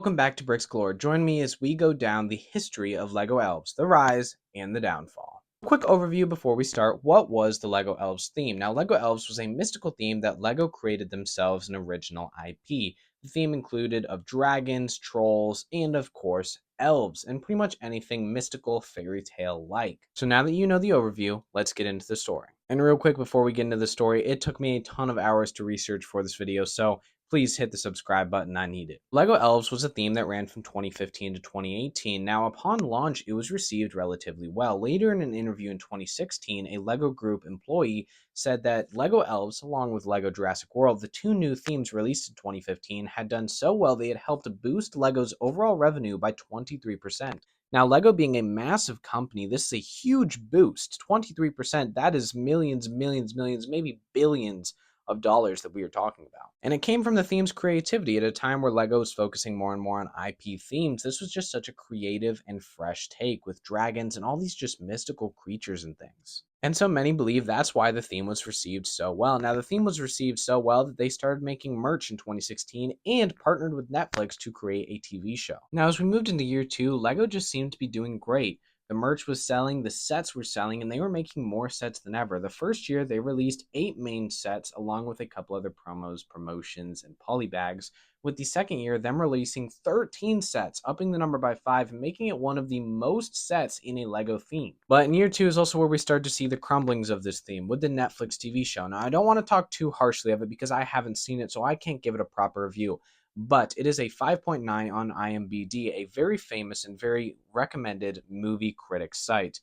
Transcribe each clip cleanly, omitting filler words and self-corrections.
Welcome back to Bricks Galore. Join me as we go down the history of Lego Elves, the rise and the downfall. Quick overview before we start. What was the Lego Elves theme? Now, Lego Elves was a mystical theme that Lego created themselves an original IP. The theme included of dragons, trolls, and of course, elves, and pretty much anything mystical fairy tale like. So now that you know the overview, let's get into the story. And real quick before we get into the story, it took me a ton of hours to research for this video, so please hit the subscribe button. I need it. Lego Elves was a theme that ran from 2015 to 2018. Now, upon launch, it was received relatively well. Later in an interview in 2016, a Lego Group employee said that Lego Elves, along with Lego Jurassic World, the two new themes released in 2015, had done so well they had helped boost Lego's overall revenue by 23%. Now, Lego being a massive company, this is a huge boost. 23%, that is millions, millions, millions, maybe billions of dollars that we are talking about. And it came from the theme's creativity at a time where Lego was focusing more and more on IP themes. This was just such a creative and fresh take with dragons and all these just mystical creatures and things. And so many believe that's why the theme was received so well. Now, the theme was received so well that they started making merch in 2016 and partnered with Netflix to create a TV show. Now, as we moved into year two, Lego just seemed to be doing great. The merch was selling, the sets were selling, and they were making more sets than ever. The first year, they released 8 main sets, along with a couple other promos, promotions, and polybags. With the second year, them releasing 13 sets, upping the number by 5, and making it one of the most sets in a LEGO theme. But in year 2 is also where we started to see the crumblings of this theme with the Netflix TV show. Now, I don't want to talk too harshly of it because I haven't seen it, so I can't give it a proper review. But it is a 5.9 on IMDb, a very famous and very recommended movie critic site.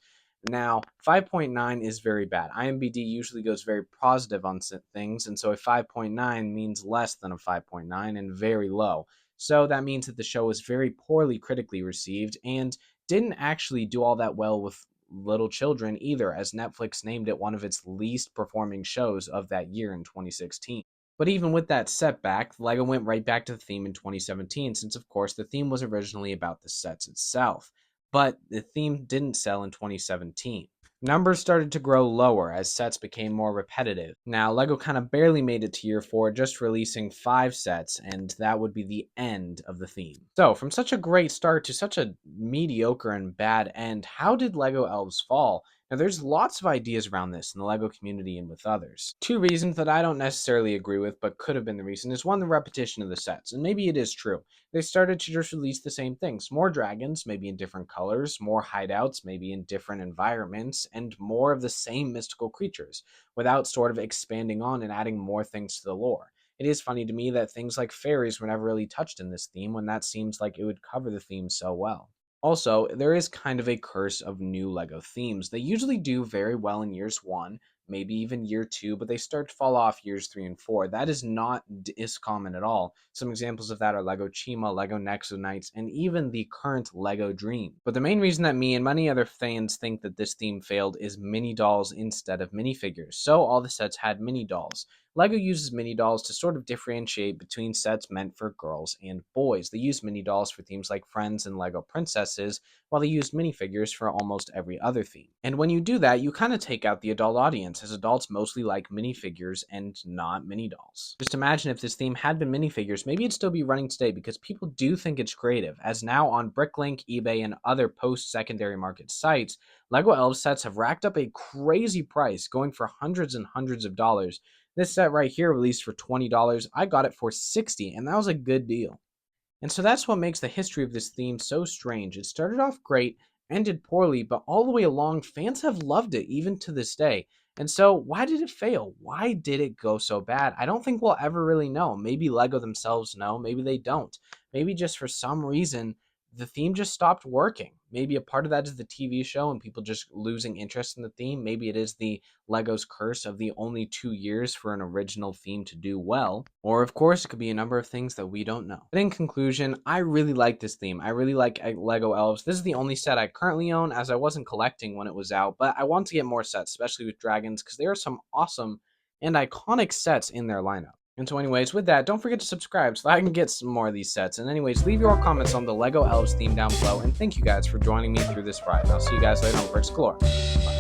Now, 5.9 is very bad. IMDb usually goes very positive on things, and so a 5.9 means less than a 5.9 and very low. So that means that the show was very poorly critically received and didn't actually do all that well with little children either, as Netflix named it one of its least performing shows of that year in 2016. But even with that setback, LEGO went right back to the theme in 2017, since of course the theme was originally about the sets itself. But the theme didn't sell in 2017. Numbers started to grow lower as sets became more repetitive. Now, LEGO kind of barely made it to year 4, just releasing 5 sets, and that would be the end of the theme. So, from such a great start to such a mediocre and bad end, how did LEGO Elves fall? Now, there's lots of ideas around this in the LEGO community and with others. 2 reasons that I don't necessarily agree with, but could have been the reason, is 1, the repetition of the sets, and maybe it is true. They started to just release the same things. More dragons, maybe in different colors, more hideouts, maybe in different environments, and more of the same mystical creatures, without sort of expanding on and adding more things to the lore. It is funny to me that things like fairies were never really touched in this theme, when that seems like it would cover the theme so well. Also, there is kind of a curse of new LEGO themes. They usually do very well in years 1, maybe even year 2, but they start to fall off years 3 and 4. That is not common at all. Some examples of that are LEGO Chima, LEGO Nexo Knights, and even the current LEGO Dream. But the main reason that me and many other fans think that this theme failed is mini dolls instead of minifigures. So all the sets had mini dolls. LEGO uses mini dolls to sort of differentiate between sets meant for girls and boys. They use mini dolls for themes like Friends and LEGO Princesses, while they used minifigures for almost every other theme. And when you do that, you kind of take out the adult audience, as adults mostly like minifigures and not mini dolls. Just imagine if this theme had been minifigures, maybe it'd still be running today because people do think it's creative, as now on Bricklink, eBay, and other post-secondary market sites, LEGO Elves sets have racked up a crazy price, going for hundreds and hundreds of dollars. This set right here released for $20. I got it for $60, and that was a good deal. And so that's what makes the history of this theme so strange. It started off great, ended poorly, but all the way along, fans have loved it even to this day. And so why did it fail? Why did it go so bad? I don't think we'll ever really know. Maybe LEGO themselves know, maybe they don't. Maybe just for some reason, the theme just stopped working. Maybe a part of that is the TV show and people just losing interest in the theme. Maybe it is the LEGO's curse of the only 2 years for an original theme to do well. Or, of course, it could be a number of things that we don't know. But in conclusion, I really like this theme. I really like LEGO Elves. This is the only set I currently own, as I wasn't collecting when it was out. But I want to get more sets, especially with dragons, because there are some awesome and iconic sets in their lineup. And so anyways, with that, don't forget to subscribe so I can get some more of these sets. And anyways, leave your comments on the LEGO Elves theme down below. And thank you guys for joining me through this ride. And I'll see you guys later on Bricks Galore. Bye.